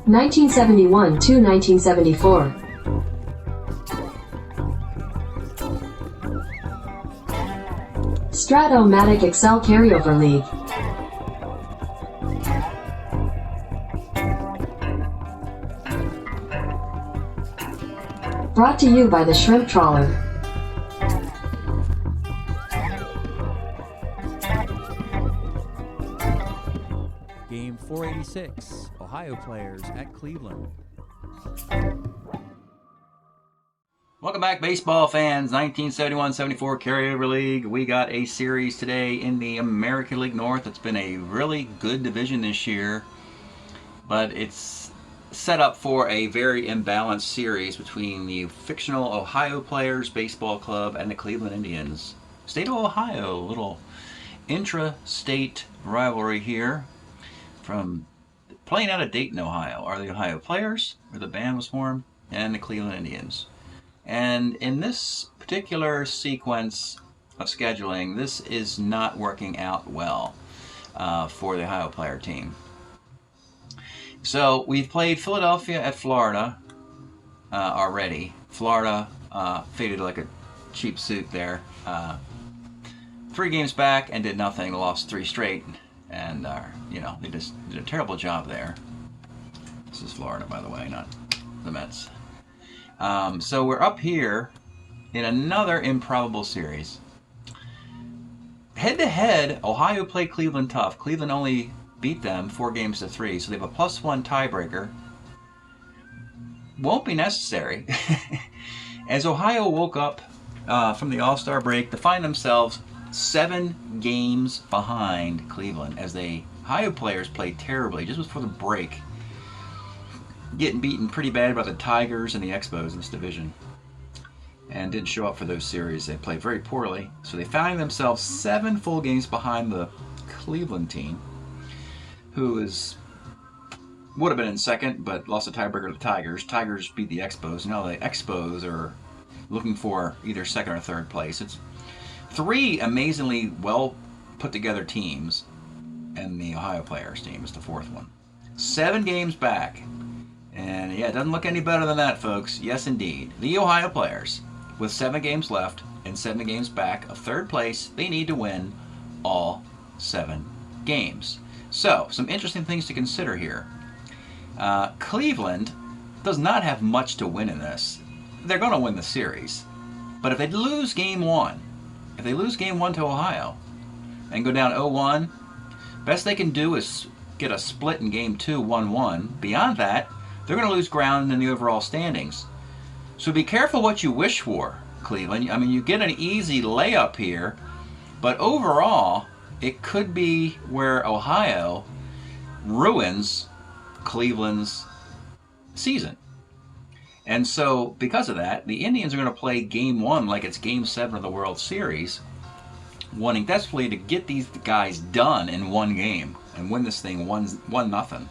1971 to 1974. Strat-O-Matic Excel Carryover League. Brought to you by the Shrimp Trawler. Game 486, Ohio players at Cleveland. Welcome back, baseball fans. 1971-74 Carryover League. We got a series today in the American League North. It's been a really good division this year, but it's set up for a very imbalanced series between the fictional Ohio Players Baseball Club and the Cleveland Indians. State of Ohio, a little intra-state rivalry here from playing out of Dayton, Ohio. Are the Ohio Players, where the band was formed, and the Cleveland Indians. And in this particular sequence of scheduling, this is not working out well for the Ohio Player team. So we've played Philadelphia at Florida already. Florida faded like a cheap suit there. 3 games back and did nothing. They lost 3 straight, and they just did a terrible job there. This is Florida, by the way, not the Mets. So we're up here in another improbable series. Head-to-head, Ohio played Cleveland tough. Cleveland only beat them 4-3, so they have a +1 tiebreaker. Won't be necessary. As Ohio woke up from the All-Star break to find themselves 7 games behind Cleveland, as the Ohio players played terribly just before the break, getting beaten pretty bad by the Tigers and the Expos in this division, and didn't show up for those series. They played very poorly, so they found themselves 7 full games behind the Cleveland team, who would have been in second, but lost a tiebreaker to the Tigers. Tigers beat the Expos. Now the Expos are looking for either second or third place. It's 3 amazingly well put together teams, and the Ohio Players team is the 4th one. 7 games back. And yeah, it doesn't look any better than that, folks. Yes, indeed. The Ohio Players, with 7 games left and 7 games back of third place, they need to win all 7 games. So, some interesting things to consider here. Cleveland does not have much to win in this. They're going to win the series. But if they lose game 1, to Ohio and go down 0-1, best they can do is get a split in game 2, 1-1. Beyond that, they're going to lose ground in the overall standings. So be careful what you wish for, Cleveland. I mean, you get an easy layup here, but overall, it could be where Ohio ruins Cleveland's season. And so, because of that, the Indians are going to play game 1 like it's game 7 of the World Series, wanting desperately to get these guys done in 1 game and win this thing 1-0.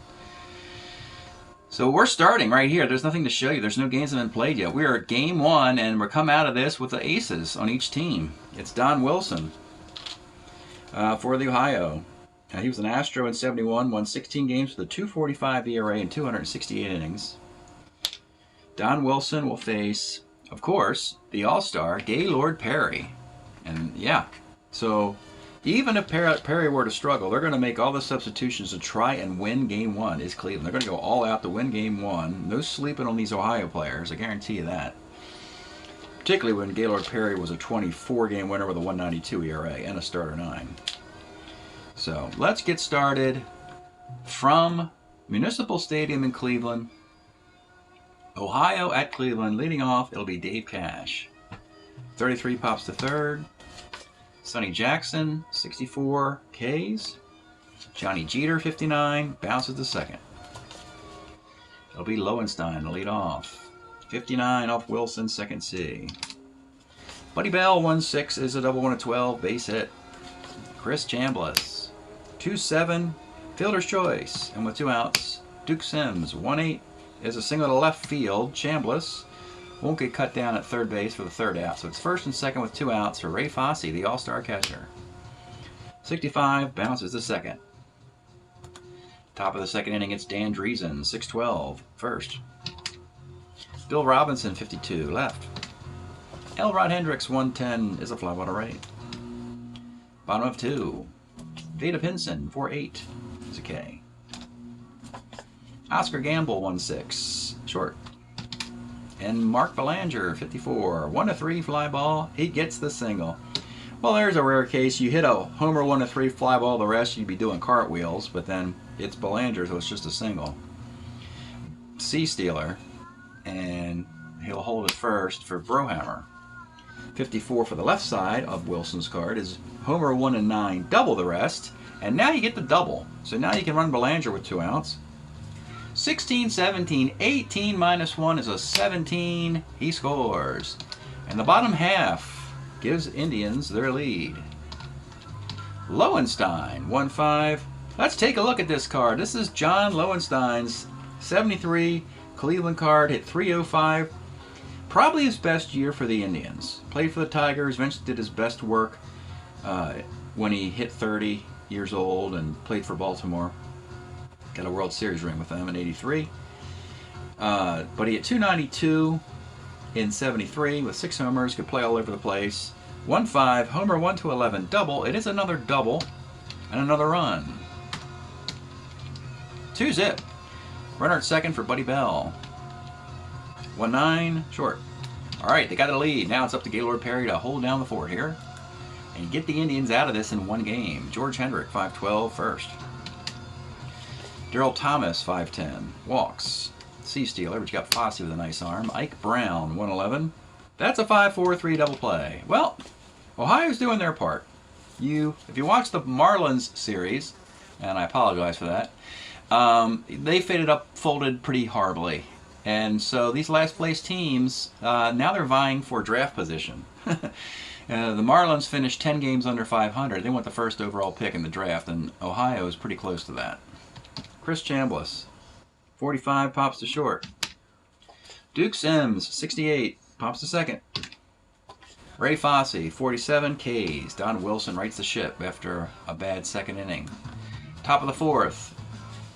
So we're starting right here. There's nothing to show you. There's no games that have been played yet. We're at game 1, and we're coming out of this with the aces on each team. It's Don Wilson for the Ohio. He was an Astro in 71, won 16 games with a 2.45 ERA and 268 innings. Don Wilson will face, of course, the All-Star, Gaylord Perry. And yeah, so even if Perry were to struggle, they're going to make all the substitutions to try and win game 1 is Cleveland. They're going to go all out to win game 1. No sleeping on these Ohio players, I guarantee you that. Particularly when Gaylord Perry was a 24-game winner with a 1.92 ERA and a starter 9. So let's get started from Municipal Stadium in Cleveland. Ohio at Cleveland. Leading off, it'll be Dave Cash. 33 pops to third. Sonny Jackson, 64 Ks. Johnny Jeter, 59, bounces to second. It'll be Lowenstein to lead off. 59 off Wilson, second C. Buddy Bell, 1-6 is a double 1-12, base hit. Chris Chambliss, 2-7, fielder's choice. And with 2 outs, Duke Sims, 1-8 is a single to left field. Chambliss won't get cut down at third base for the 3rd out. So it's first and second with 2 outs for Ray Fosse, the All-Star catcher. 65 bounces to second. Top of the second inning, it's Dan Driesen, 6-12, first. Bill Robinson, 52, left. Elrod Hendricks, 110, is a fly ball to right. Bottom of 2. Vada Pinson, 4-8, is a K. Oscar Gamble, 1-6, short. And Mark Belanger, 54, 1-3 fly ball. He gets the single. Well, there's a rare case. You hit a homer 1-3 fly ball, the rest you'd be doing cartwheels, but then it's Belanger, so it's just a single. C Stealer, and he'll hold it first for Brohammer. 54 for the left side of Wilson's card is homer 1-9, double the rest, and now you get the double. So now you can run Belanger with 2 outs. 16, 17, 18 minus 1 is a 17. He scores. And the bottom half gives Indians their lead. Lowenstein, 1-5. Let's take a look at this card. This is John Lowenstein's 73 Cleveland card, hit .305. Probably his best year for the Indians. Played for the Tigers, eventually did his best work when he hit 30 years old and played for Baltimore. Got a World Series ring with them in '83. But he hit .292 in '73 with 6 homers. Could play all over the place. 1-5, homer 1-11, double. It is another double and another run. 2-zip. Runner at second for Buddy Bell. 1-9, short. All right, they got a lead. Now it's up to Gaylord Perry to hold down the fort here and get the Indians out of this in one game. George Hendrick, 5-12, first. Darryl Thomas, 5-10, walks. C Stealer, but you got Fosse with a nice arm. Ike Brown, 1-11. That's a 5-4-3 double play. Well, Ohio's doing their part. If you watch the Marlins series, and I apologize for that, they folded pretty horribly. And so these last place teams, now they're vying for draft position. The Marlins finished 10 games under 500. They want the first overall pick in the draft, and Ohio is pretty close to that. Chris Chambliss, 45, pops to short. Duke Sims, 68, pops to second. Ray Fosse, 47, Ks. Don Wilson rights the ship after a bad second inning. Top of the fourth,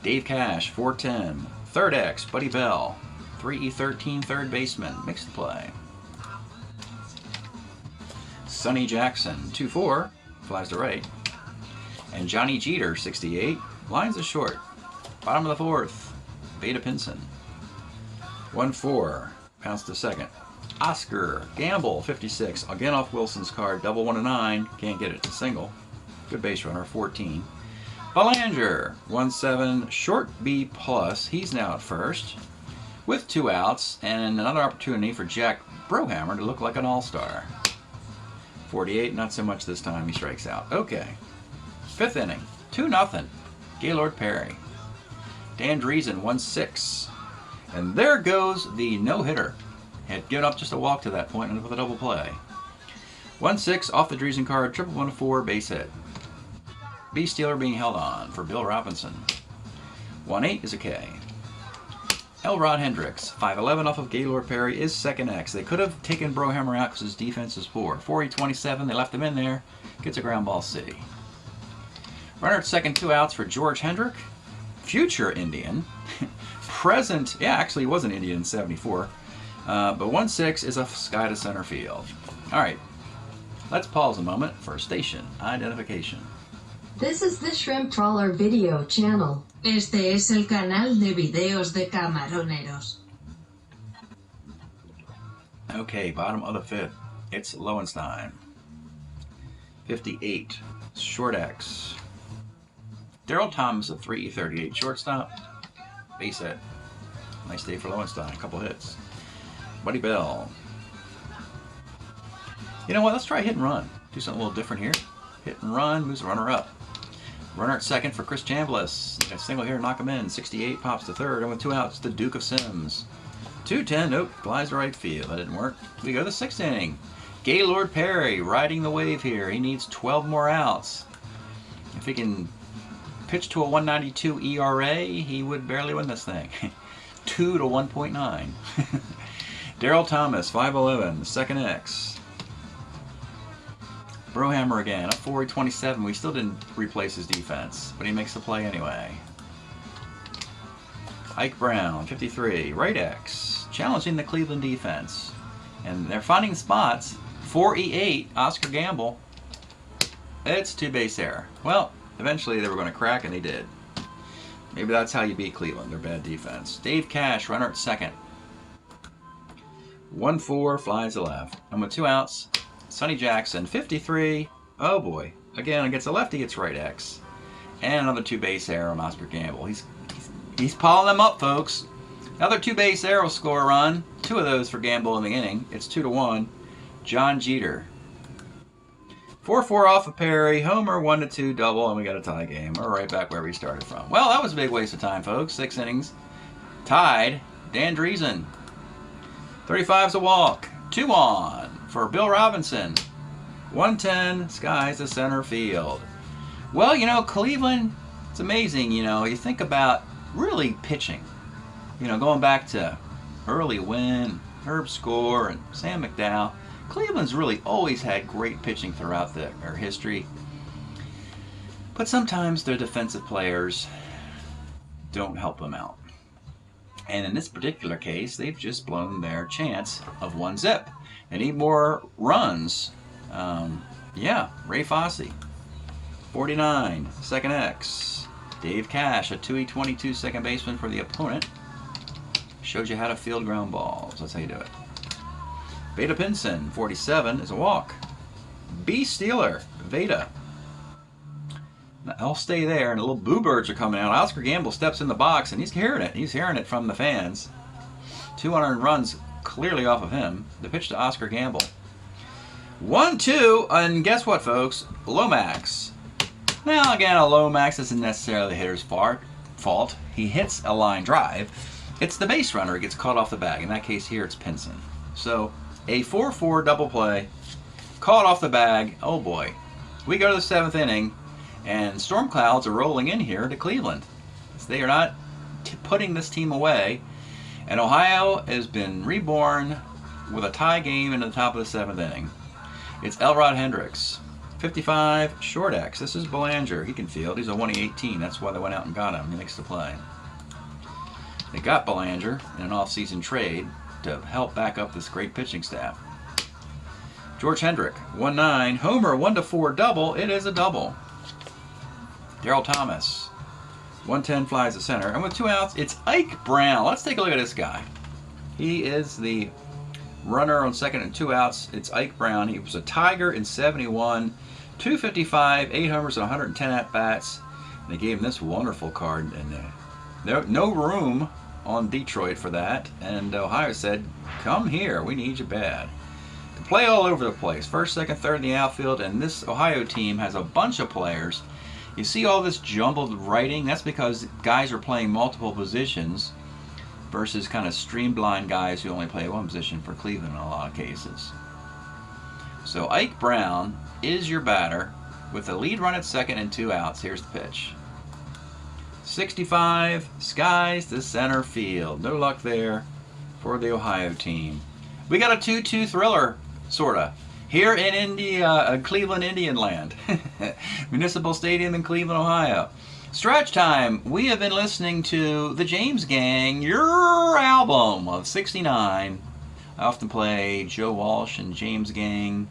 Dave Cash, 410. Third X, Buddy Bell, 3E13, third baseman, makes the play. Sonny Jackson, 2-4, flies to right. And Johnny Jeter, 68, lines to short. Bottom of the fourth, Vada Pinson. 1-4, pounce to second. Oscar Gamble, 56, again off Wilson's card, double 1-9, can't get it to single. Good base runner, 14. Belanger, 1-7, short B+, he's now at first, with 2 outs, and another opportunity for Jack Brohammer to look like an all-star. 48, not so much this time, he strikes out. Okay, 5th inning, 2-0, Gaylord Perry. Dan Driesen, 1-6, and there goes the no-hitter. Had given up just a walk to that point and with a double play. 1-6 off the Driesen card, triple 1-4, base hit. B Stealer being held on for Bill Robinson. 1-8 is a K. Elrod Hendricks, 5-11 off of Gaylord Perry, is second X. They could have taken Brohammer out because his defense is poor. 4E27, they left him in there. Gets a ground ball C. Runner at second, 2 outs for George Hendrick. Future Indian. Present, yeah, actually he was an Indian in '74. But 1-6 is a sky to center field. All right, let's pause a moment for station identification. This is the Shrimp Trawler video channel. Este es el canal de videos de camaroneros. Okay, bottom of the 5th, it's Lowenstein. 58, short X. Darryl Thomas, a 3E38 shortstop. Base hit. Nice day for Lowenstein, a couple hits. Buddy Bell. You know what, let's try hit and run. Do something a little different here. Hit and run, moves the runner up. Runner at second for Chris Chambliss. Got a single here, knock him in. 68, pops to third, and with 2 outs, the Duke of Sims. 2-10, nope, flies to right field. That didn't work. We go to the 6th inning. Gaylord Perry riding the wave here. He needs 12 more outs. If he can pitch to a 1.92 ERA, he would barely win this thing. 2 to 1.9. Darryl Thomas, 5'11", the second X. Brohammer again, up 427. We still didn't replace his defense, but he makes the play anyway. Ike Brown, 53, right X, challenging the Cleveland defense. And they're finding spots. 4E8, Oscar Gamble. It's two-base error. Well, eventually they were going to crack, and they did. Maybe that's how you beat Cleveland, their bad defense. Dave Cash, runner at second. 1-4, flies to left. And with 2 outs, Sonny Jackson, 53. Oh boy. Again, against the lefty, it's right X. And another two-base error on Oscar Gamble. He's piling them up, folks. Another two-base error will score a run. 2 of those for Gamble in the inning. It's 2-1. John Jeter. 4-4 off of Perry. Homer, 1-2 double, and we got a tie game. We're right back where we started from. Well, that was a big waste of time, folks. 6 innings. Tied. Dan Driesen. 35's a walk. 2 on for Bill Robinson. 110, skies to center field. Well, you know, Cleveland, it's amazing, you know, you think about really pitching. You know, going back to Early Wynn, Herb Score, and Sam McDowell. Cleveland's really always had great pitching throughout their history. But sometimes their defensive players don't help them out. And in this particular case, they've just blown their chance of 1-zip. They need more runs. Yeah, Ray Fosse, 49, second X. Dave Cash, a 2E22 second baseman for the opponent. Shows you how to field ground balls. That's how you do it. Veda Pinson, 47, is a walk. B. Steeler, Veda. I'll stay there, and the little boo birds are coming out. Oscar Gamble steps in the box, and he's hearing it. He's hearing it from the fans. 200 runs clearly off of him. The pitch to Oscar Gamble. 1-2, and guess what, folks? Lomax. Now, again, a Lomax isn't necessarily the hitter's fault. He hits a line drive. It's the base runner who gets caught off the bag. In that case here, it's Pinson. So, a 4-4 double play. Caught off the bag. Oh, boy. We go to the 7th inning, and storm clouds are rolling in here to Cleveland. They are not putting this team away. And Ohio has been reborn with a tie game into the top of the 7th inning. It's Elrod Hendricks, 55, short X. This is Belanger. He can field. He's a 1E18. That's why they went out and got him. He makes the play. They got Belanger in an off-season trade to help back up this great pitching staff. George Hendrick, 1-9. Homer, 1-4 double. It is a double. Darryl Thomas, 110, flies to center. And with 2 outs, it's Ike Brown. Let's take a look at this guy. He is the runner on second and 2 outs. It's Ike Brown. He was a Tiger in 71, 255, 8 homers, and 110 at-bats. And they gave him this wonderful card. And no room on Detroit for that. And Ohio said, come here. We need you bad. To play all over the place. First, second, third in the outfield. And this Ohio team has a bunch of players. You see all this jumbled writing? That's because guys are playing multiple positions versus kind of streamlined guys who only play one position for Cleveland in a lot of cases. So Ike Brown is your batter with the lead run at second and 2 outs. Here's the pitch. 65, skies to center field. No luck there for the Ohio team. We got a 2-2 thriller, sorta, here in Cleveland, Indian land. Municipal Stadium in Cleveland, Ohio. Stretch time. We have been listening to the James Gang, your album of 69. I often play Joe Walsh and James Gang.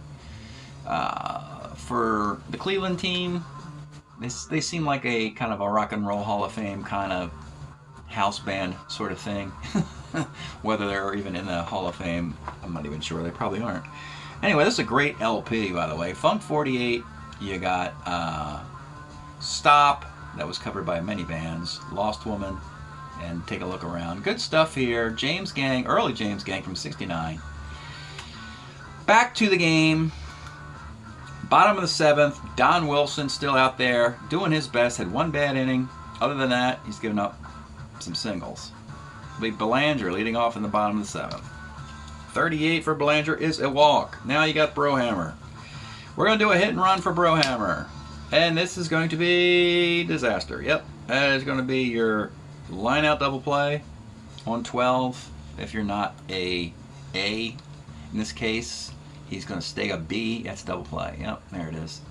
For the Cleveland team, they seem like a kind of a rock and roll Hall of Fame kind of house band sort of thing. Whether they're even in the Hall of Fame, I'm not even sure. They probably aren't. Anyway, this is a great LP, by the way. Funk 48, you got Stop, that was covered by many bands, Lost Woman, and Take a Look Around. Good stuff here. James Gang, early James Gang from 69. Back to the game. Bottom of the 7th, Don Wilson still out there doing his best, had 1 bad inning. Other than that, he's given up some singles. Big Belanger leading off in the bottom of the 7th. 38 for Belanger is a walk. Now you got Brohammer. We're going to do a hit and run for Brohammer. And this is going to be disaster. Yep, that is going to be your line out double play on 12. If you're not a A, in this case, he's going to stay a B. That's double play. Yep, there it is.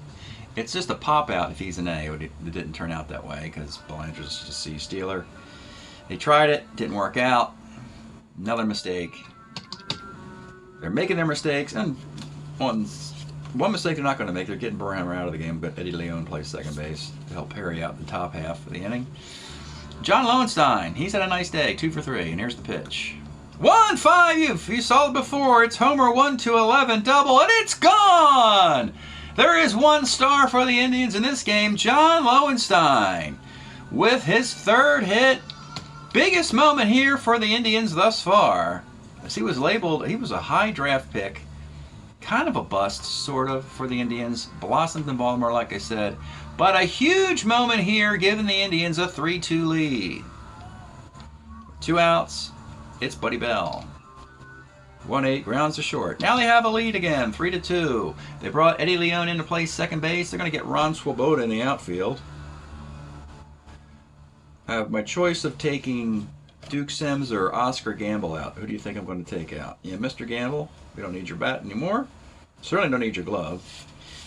It's just a pop out if he's an A, but it didn't turn out that way because Belanger's just a C stealer. They tried it, didn't work out. Another mistake. They're making their mistakes, and one mistake they're not going to make. They're getting Burhammer out of the game, but Eddie Leon plays second base to help Perry out the top half of the inning. John Lowenstein, he's had a nice day, 2 for 3, and here's the pitch. 1-5, you saw it before. It's homer 1-11 double, and it's gone. There is 1 star for the Indians in this game. John Lowenstein with his 3rd hit. Biggest moment here for the Indians thus far. As he was labeled, he was a high draft pick. Kind of a bust, sort of, for the Indians. Blossomed in Baltimore, like I said. But a huge moment here, giving the Indians a 3-2 lead. 2 outs. It's Buddy Bell. 1-8, grounds to short. Now they have a lead again, 3-2. They brought Eddie Leon in to play second base. They're going to get Ron Swoboda in the outfield. I have my choice of taking Duke Sims or Oscar Gamble out. Who do you think I'm going to take out? Yeah, Mr. Gamble, we don't need your bat anymore. Certainly don't need your glove.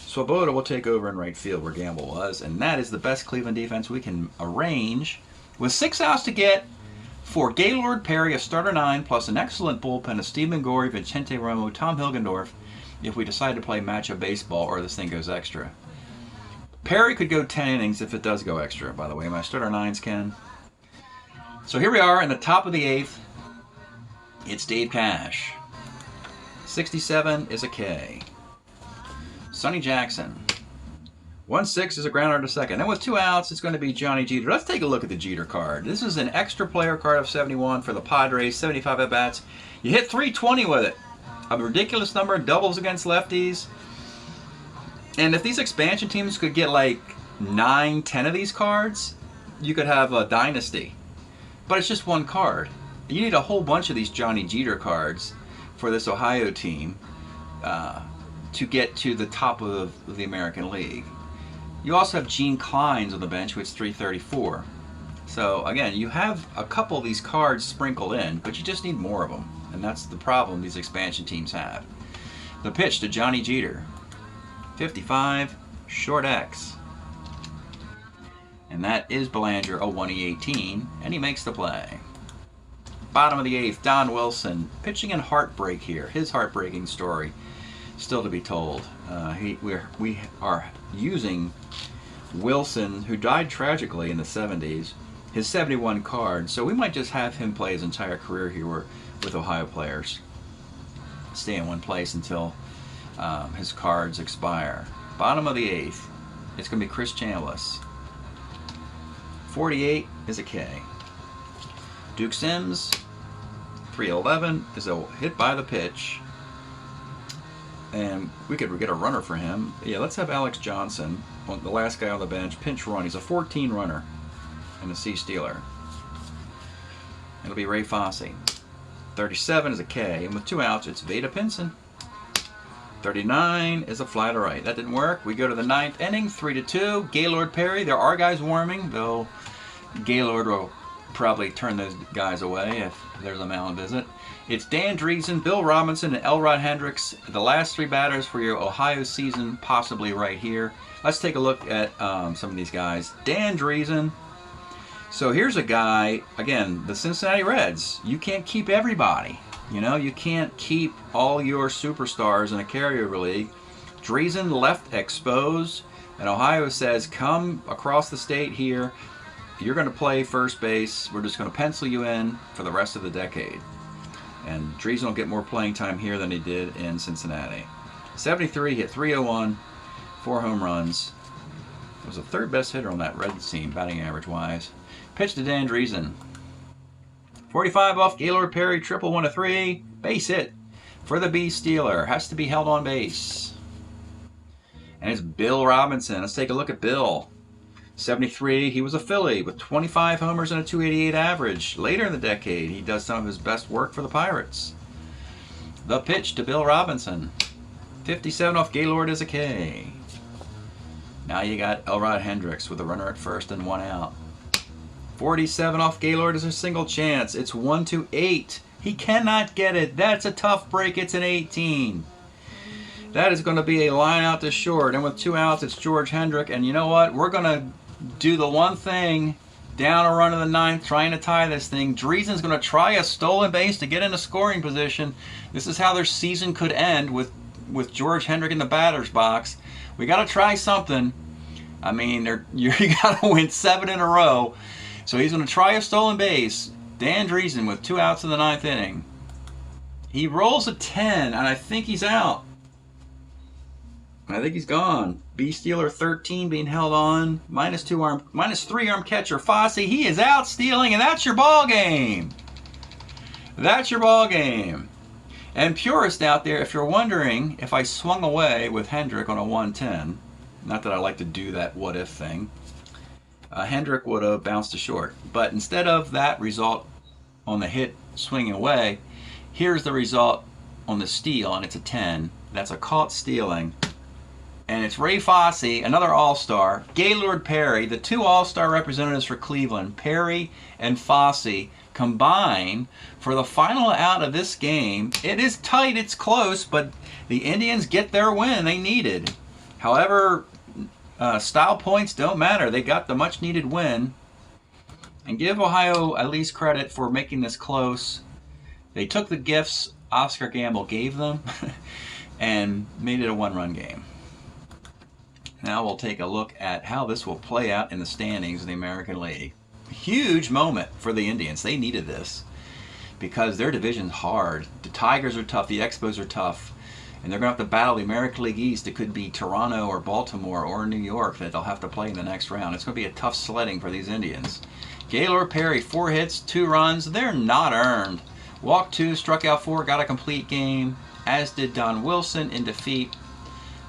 Swoboda will take over in right field where Gamble was, and that is the best Cleveland defense we can arrange. With 6 outs to get for Gaylord Perry, a starter 9, plus an excellent bullpen of Stephen Gorey, Vicente Romo, Tom Hilgendorf, if we decide to play matchup baseball or this thing goes extra. Perry could go 10 innings if it does go extra, by the way. My starter 9s can. So here we are in the top of the 8th. It's Dave Cash. 67 is a K. Sonny Jackson. 1-6 is a grounder to second. And with 2 outs, it's going to be Johnny Jeter. Let's take a look at the Jeter card. This is an extra player card of 71 for the Padres, 75 at-bats. You hit 320 with it. A ridiculous number of doubles against lefties. And if these expansion teams could get like 9, 10 of these cards, you could have a dynasty. But it's just 1 card. You need a whole bunch of these Johnny Jeter cards for this Ohio team to get to the top of the American League. You also have Gene Klein's on the bench, which is 334. So again, you have a couple of these cards sprinkled in, but you just need more of them. And that's the problem these expansion teams have. The pitch to Johnny Jeter. 55, short X. And that is Belanger, a 1/18, and he makes the play. Bottom of the 8th, Don Wilson, pitching in heartbreak here. His heartbreaking story still to be told. We are using Wilson, who died tragically in the 70s, his 71 card, so we might just have him play his entire career here with Ohio players. Stay in one place until his cards expire. Bottom of the 8th, it's going to be Chris Chambliss. 48 is a K. Duke Sims, 311 is a hit by the pitch. And we could get a runner for him. Yeah, let's have Alex Johnson, the last guy on the bench, pinch run. He's a 14 runner and a C-stealer. It'll be Ray Fosse. 37 is a K, and with 2 outs, it's Vada Pinson. 39 is a fly to right. That didn't work. We go to the 9th inning, 3-2. Gaylord Perry. There are guys warming, though Gaylord will probably turn those guys away if there's a mound visit. It's Dan Driesen, Bill Robinson, and Elrod Hendricks, the last 3 batters for your Ohio season, possibly right here. Let's take a look at some of these guys. Dan Driesen. So here's a guy, again, the Cincinnati Reds. You can't keep everybody. You know, you can't keep all your superstars in a carryover league. Driesen left exposed, and Ohio says, come across the state here. You're going to play first base. We're just going to pencil you in for the rest of the decade. And Driesen will get more playing time here than he did in Cincinnati. 73, hit 301, 4 home runs. Was the 3rd best hitter on that Reds team, batting average-wise. Pitch to Dan Driesen. 45 off Gaylord Perry, triple 1-3. Base hit for the B-Stealer. Has to be held on base. And it's Bill Robinson. Let's take a look at Bill. 73, he was a Philly with 25 homers and a 288 average. Later in the decade, he does some of his best work for the Pirates. The pitch to Bill Robinson. 57 off Gaylord is a K. Now you got Elrod Hendricks with a runner at first and 1 out. 47 off Gaylord is a single chance. It's 1-8. He cannot get it. That's a tough break. It's an 18. That is going to be a line out to short. And with 2 outs, it's George Hendrick. And you know what? We're going to do the one thing Down a run in the ninth, trying to tie this thing. Driesen's going to try a stolen base to get into scoring position. This is how their season could end with George Hendrick in the batter's box. We got to try something. I mean, you got to win 7 in a row. So he's going to try a stolen base. Dan Driesen with 2 outs in the ninth inning. He rolls a 10, and I think he's out. I think he's gone. B-Stealer 13 being held on. -3 arm catcher Fosse. He is out stealing, and that's your ball game. That's your ball game. And purist out there, if you're wondering if I swung away with Hendrick on a 110, not that I like to do that what if thing, Hendrick would have bounced to short. But instead of that result on the hit swinging away, here's the result on the steal, and it's a 10. That's a caught stealing. And it's Ray Fosse, another All-Star, Gaylord Perry, the 2 All-Star representatives for Cleveland, Perry and Fosse, combine for the final out of this game. It is tight, it's close, but the Indians get their win they needed. However, style points don't matter. They got the much-needed win. And give Ohio at least credit for making this close. They took the gifts Oscar Gamble gave them and made it a 1-run game. Now we'll take a look at how this will play out in the standings of the American League. Huge moment for the Indians. They needed this because their division's hard. The Tigers are tough, the Expos are tough, and they're going to have to battle the American League East. It could be Toronto or Baltimore or New York that they'll have to play in the next round. It's going to be a tough sledding for these Indians. Gaylord Perry, 4 hits, 2 runs. They're not earned. Walked 2, struck out 4, got a complete game, as did Don Wilson in defeat.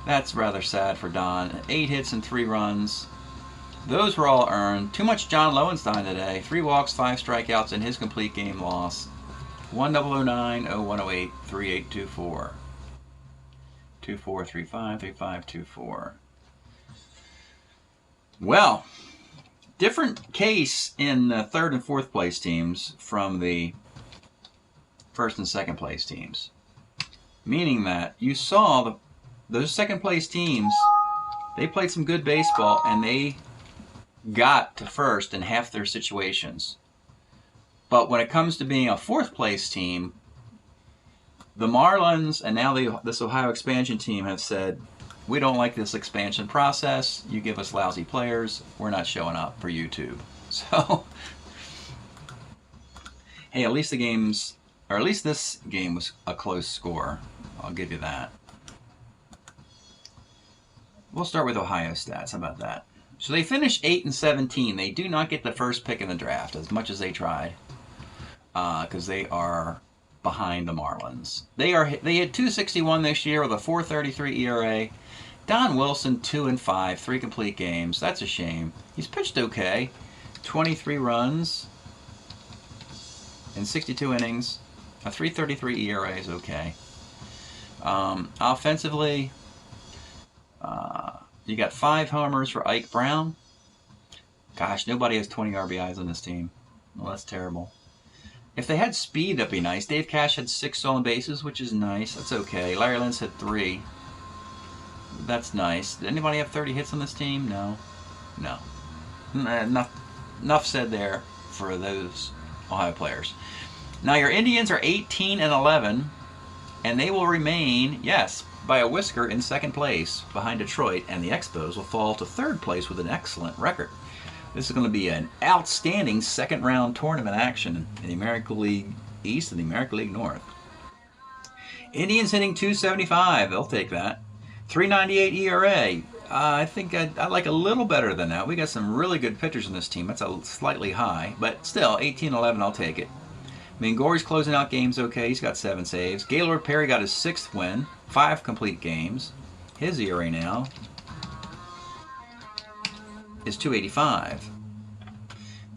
That's rather sad for Don. 8 hits and 3 runs. Those were all earned. Too much John Lowenstein today. 3 walks, 5 strikeouts in his complete game loss. 1009, 0108, 3824. 2435, 3524. Well, different case in the 3rd and 4th place teams from the 1st and 2nd place teams. Meaning that you saw those 2nd place teams, they played some good baseball and they got to 1st in half their situations. But when it comes to being a 4th place team, the Marlins and now this Ohio expansion team have said, we don't like this expansion process. You give us lousy players. We're not showing up for YouTube. So, hey, at least this game was a close score. I'll give you that. We'll start with Ohio stats. How about that? So they finished 8-17. They do not get the first pick in the draft as much as they tried, because they are behind the Marlins. They had 261 this year with a 4.33 ERA. Don Wilson 2-5, 3 complete games. That's a shame. He's pitched okay. 23 runs in 62 innings. A 3.33 ERA is okay. Offensively, you got 5 homers for Ike Brown. Gosh, nobody has 20 RBIs on this team. Well, that's terrible. If they had speed, that'd be nice. Dave Cash had 6 stolen bases, which is nice. That's okay. Larry Lentz had 3. That's nice. Did anybody have 30 hits on this team? No. No. Enough said there for those Ohio players. Now your Indians are 18-11, and they will remain, yes, by a whisker in 2nd place behind Detroit, and the Expos will fall to 3rd place with an excellent record. This is going to be an outstanding 2nd round tournament action in the American League East and the American League North. Indians hitting .275, they'll take that. 3.98 ERA. I think I'd like a little better than that. We got some really good pitchers in this team. That's a slightly high, but still, 18-11, I'll take it. Gory's closing out games okay. He's got 7 saves. Gaylord Perry got his 6th win, 5 complete games. His ERA now is 2.85. A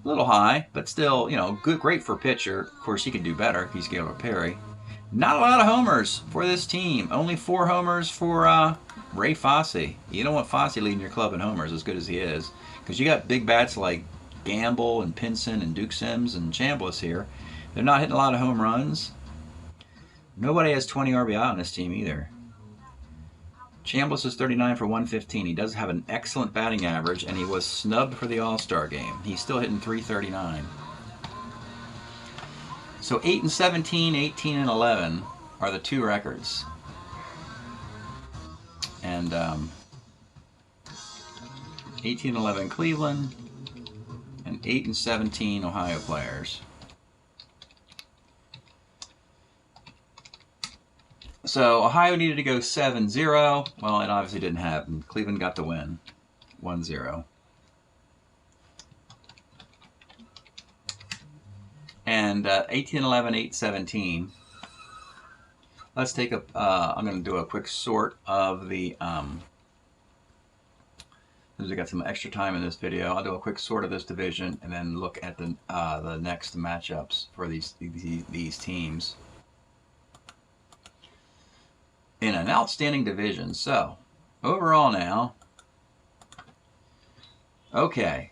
little high, but still, great for a pitcher. Of course, he could do better. He's Gaylord Perry. Not a lot of homers for this team. Only 4 homers for Ray Fosse. You don't want Fosse leading your club in homers as good as he is, because you got big bats like Gamble and Pinson and Duke Sims and Chambliss here. They're not hitting a lot of home runs. Nobody has 20 RBI on this team either. Chambliss is 39 for 115. He does have an excellent batting average, and he was snubbed for the All-Star game. He's still hitting .339. So 8 and 17, 18 and 11 are the two records. And 18 and 11 Cleveland, and 8 and 17 Ohio players. So Ohio needed to go 7-0. Well, it obviously didn't happen. Cleveland got the win, 1-0. And 18-11, 8-17. Let's take a. I'm going to do a quick sort of the. Since we got some extra time in this video, I'll do a quick sort of this division and then look at the next matchups for these teams. In an outstanding division. So, overall now, okay,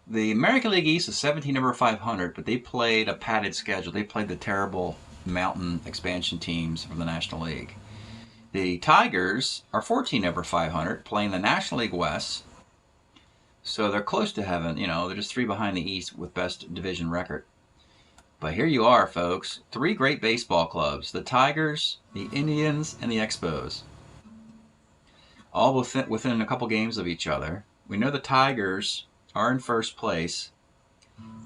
the American League East is 17 over 500, but they played a padded schedule. They played the terrible mountain expansion teams from the National League. The Tigers are 14 over 500, playing the National League West. So they're close to having, they're just 3 behind the East with best division record. But here you are, folks. 3 great baseball clubs. The Tigers, the Indians, and the Expos. All within a couple games of each other. We know the Tigers are in first place.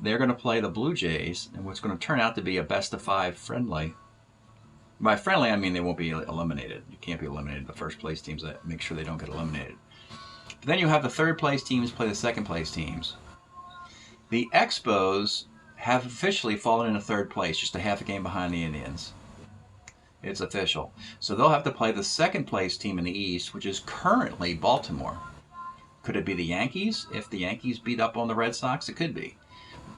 They're going to play the Blue Jays in what's going to turn out to be a best-of-5 friendly. By friendly, I mean they won't be eliminated. You can't be eliminated. The first-place teams make sure they don't get eliminated. But then you have the third-place teams play the second-place teams. The Expos have officially fallen into third place, just a half a game behind the Indians. It's official. So they'll have to play the second place team in the East, which is currently Baltimore. Could it be the Yankees? If the Yankees beat up on the Red Sox, it could be.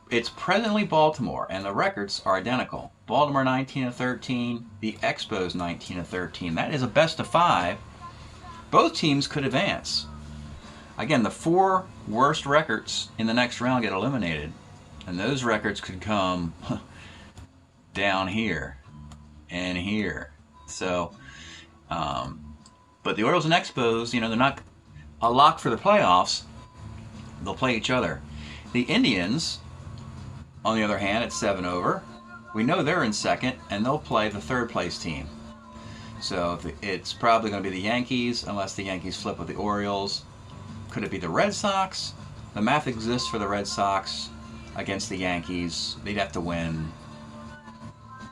It's presently Baltimore, and the records are identical. Baltimore 19-13, the Expos 19-13. That is a best-of-5. Both teams could advance. Again, the 4 worst records in the next round get eliminated. And those records could come down here and here. So, but the Orioles and Expos, they're not a lock for the playoffs. They'll play each other. The Indians, on the other hand, at 7 over, we know they're in second, and they'll play the third place team. So it's probably going to be the Yankees, unless the Yankees flip with the Orioles. Could it be the Red Sox? The math exists for the Red Sox against the Yankees. They'd have to win.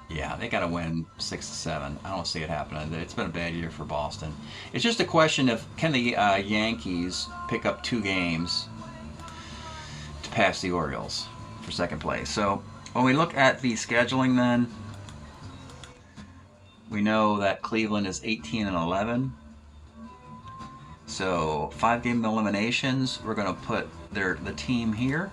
Yeah, they got to win 6-7. I don't see it happening. It's been a bad year for Boston. It's just a question of, can the Yankees pick up 2 games to pass the Orioles for second place? So when we look at the scheduling, then we know that Cleveland is 18-11. So 5-game eliminations. We're going to put the team here.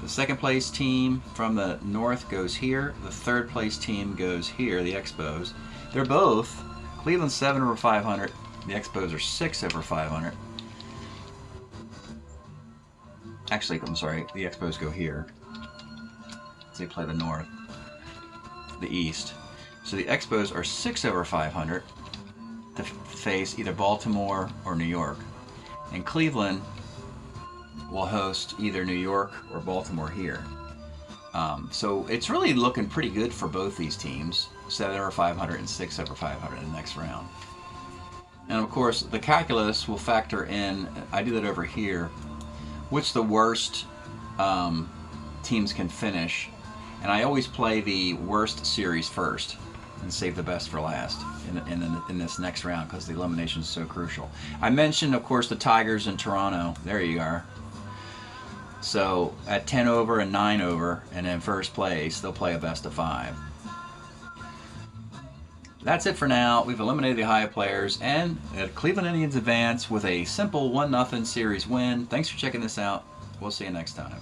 The second place team from the north goes here. The third place team goes here, the Expos. They're both, Cleveland's 7 over 500. The Expos are 6 over 500. Actually, I'm sorry, the Expos go here. They play the north, the east. So the Expos are 6 over 500 to face either Baltimore or New York. And Cleveland will host either New York or Baltimore here. So it's really looking pretty good for both these teams, 7 over 500 and 6 over 500 in the next round. And of course, the calculus will factor in, I do that over here, which the worst teams can finish. And I always play the worst series first and save the best for last in this next round, because the elimination is so crucial. I mentioned, of course, the Tigers in Toronto. There you are. So at 10 over and 9 over, and in first place, they'll play a best-of-5. That's it for now. We've eliminated the Ohio players, and Cleveland Indians advance with a simple 1-0 series win. Thanks for checking this out. We'll see you next time.